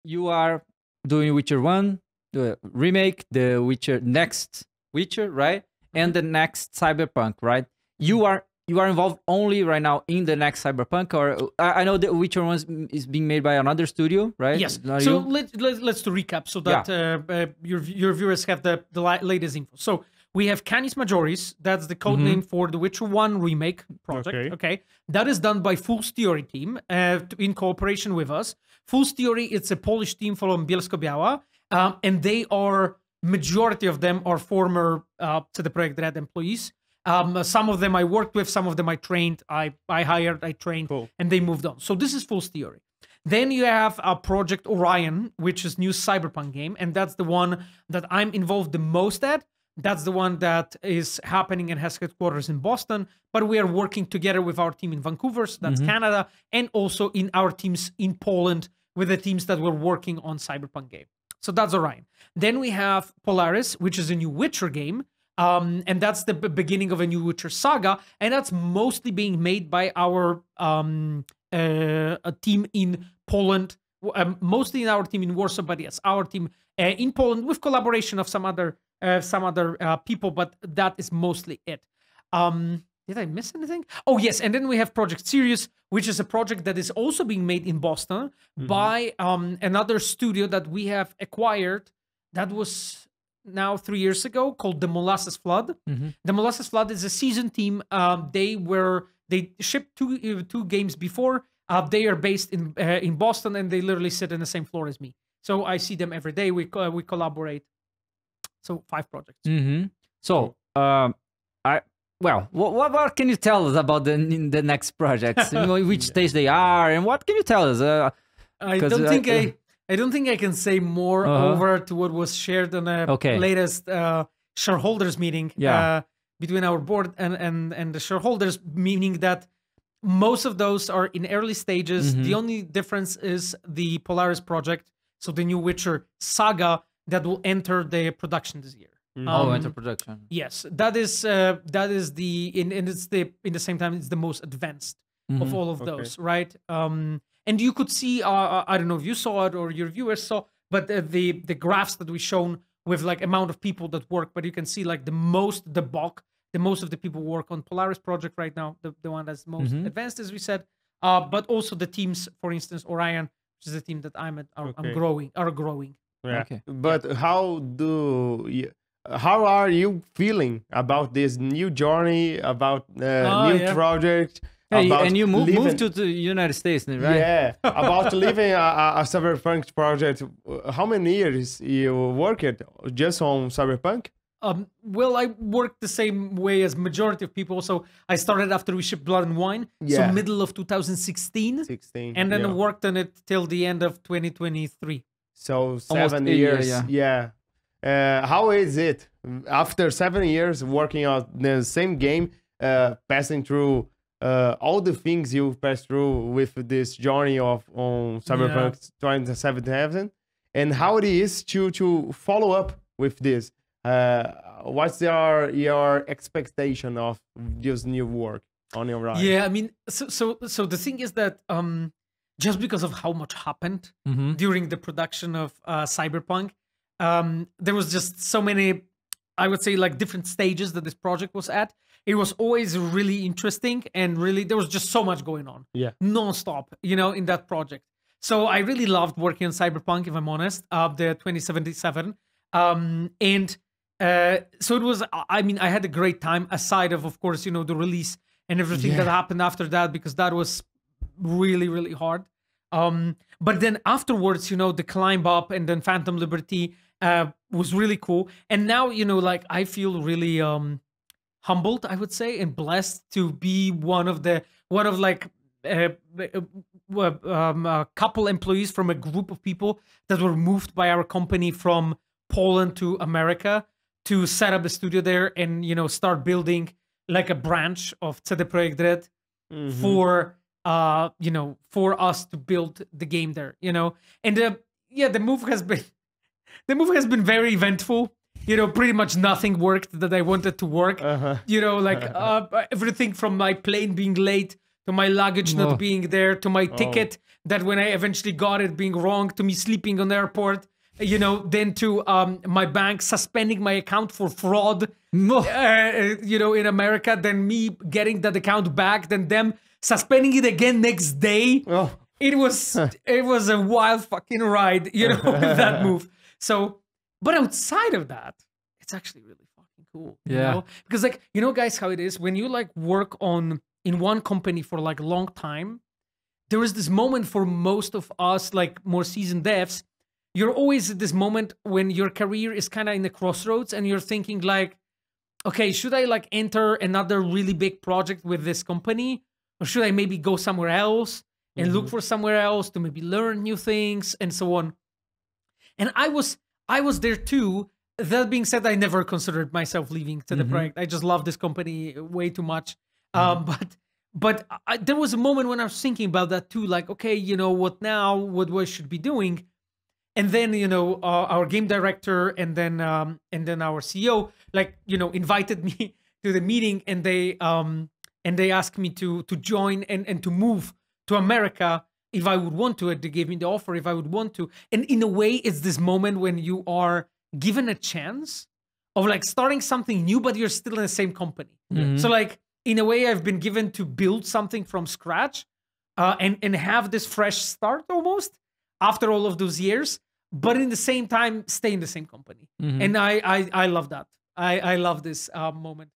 you are doing Witcher 1, the remake, the Witcher next Witcher, right? And the next Cyberpunk, right? You are involved only right now in the next Cyberpunk, or I know the Witcher 1 is being made by another studio, right? Yes. Not So you? let's to recap so that your viewers have the latest info. So we have Canis Majoris. That's the code name for the Witcher 1 remake project. Okay. That is done by Fool's Theory team in cooperation with us. Fool's Theory, it's a Polish team from Bielsko-Biała, and they are, majority of them are former CD Projekt Red employees. Some of them I worked with, some of them I trained, I hired, I trained, and they moved on. So this is Fool's Theory. Then you have a Project Orion, which is new Cyberpunk game, and that's the one that I'm involved the most at. That's the one that is happening and has headquarters in Boston, but we are working together with our team in Vancouver, so that's Canada, and also in our teams in Poland with the teams that were working on Cyberpunk game. So that's Orion. Then we have Polaris, which is a new Witcher game, and that's the beginning of a new Witcher saga, and that's mostly being made by our a team in Poland, mostly in our team in Warsaw, but yes, our team in Poland with collaboration of some other people, but that is mostly it. Did I miss anything? Oh yes, and then we have Project Sirius, which is a project that is also being made in Boston by another studio that we have acquired. That was now 3 years ago, called the Molasses Flood. The Molasses Flood is a seasoned team. They shipped two games before. They are based in Boston, and they literally sit in the same floor as me. So I see them every day. We collaborate. So 5 projects. So, what can you tell us about the next projects? Which stage they are, and what can you tell us? I don't think I can say more over to what was shared on the latest shareholders meeting between our board and the shareholders, meaning that most of those are in early stages. The only difference is the Polaris project, so the new Witcher saga that will enter the production this year. Enter production. Yes, that is the and it's in the same time it's the most advanced of all of those, right? And you could see, I don't know if you saw it or your viewers saw, but the graphs that we shown with like amount of people that work, but you can see like the most of the people work on Polaris project right now, the one that's most advanced, as we said, but also the teams, for instance, Orion, which is the team that I'm at, are growing. Yeah. But how are you feeling about this new journey, about new project? Hey, and you moved to the United States, right? Yeah, about living a Cyberpunk project. How many years you worked just on Cyberpunk? Well, I worked the same way as majority of people. So I started after we shipped Blood and Wine, so middle of 2016. And then I worked on it till the end of 2023. So 7 years. How is it after 7 years working on the same game, passing through all the things you passed through with this journey on Cyberpunk 2077, and how it is to follow up with this? What's your expectation of this new work on your ride? Yeah, I mean, so the thing is that just because of how much happened during the production of Cyberpunk, there was just so many, I would say, like different stages that this project was at. It was always really interesting, and really there was just so much going on, non-stop, in that project. So I really loved working on Cyberpunk, if I'm honest, the 2077. So it was, I mean, I had a great time, aside of course, the release and everything that happened after that, because that was really, really hard. But then afterwards, the climb up and then Phantom Liberty was really cool. And now, like I feel really humbled, I would say, and blessed to be one of a couple employees from a group of people that were moved by our company from Poland to America to set up a studio there and start building like a branch of CD Projekt Red for us to build the game there, and the move has been very eventful. Pretty much nothing worked that I wanted to work. Everything from my plane being late to my luggage not being there, to my ticket that when I eventually got it being wrong, to me sleeping on the airport, you know, then to my bank suspending my account for fraud, you know, in America, then me getting that account back, then them suspending it again next day. It was a wild fucking ride, you know, with that move. So, but outside of that, it's actually really fucking cool. You know? Because like, you know, guys, how it is when you like work in one company for like a long time, there is this moment for most of us, like more seasoned devs, you're always at this moment when your career is kind of in the crossroads and you're thinking like, okay, should I like enter another really big project with this company? Or should I maybe go somewhere else and look for somewhere else to maybe learn new things and so on? And I was there too. That being said, I never considered myself leaving to the project. I just love this company way too much. But there was a moment when I was thinking about that too. Like, okay, you know, what now? What I should be doing? And then, you know, our game director and then our CEO, like, you know, invited me to the meeting, and they asked me to join and to move to America if I would want to. They gave me the offer if I would want to. And in a way, it's this moment when you are given a chance of like starting something new, but you're still in the same company. So like, in a way, I've been given to build something from scratch and have this fresh start almost after all of those years, but in the same time, stay in the same company. And I love that. I love this moment.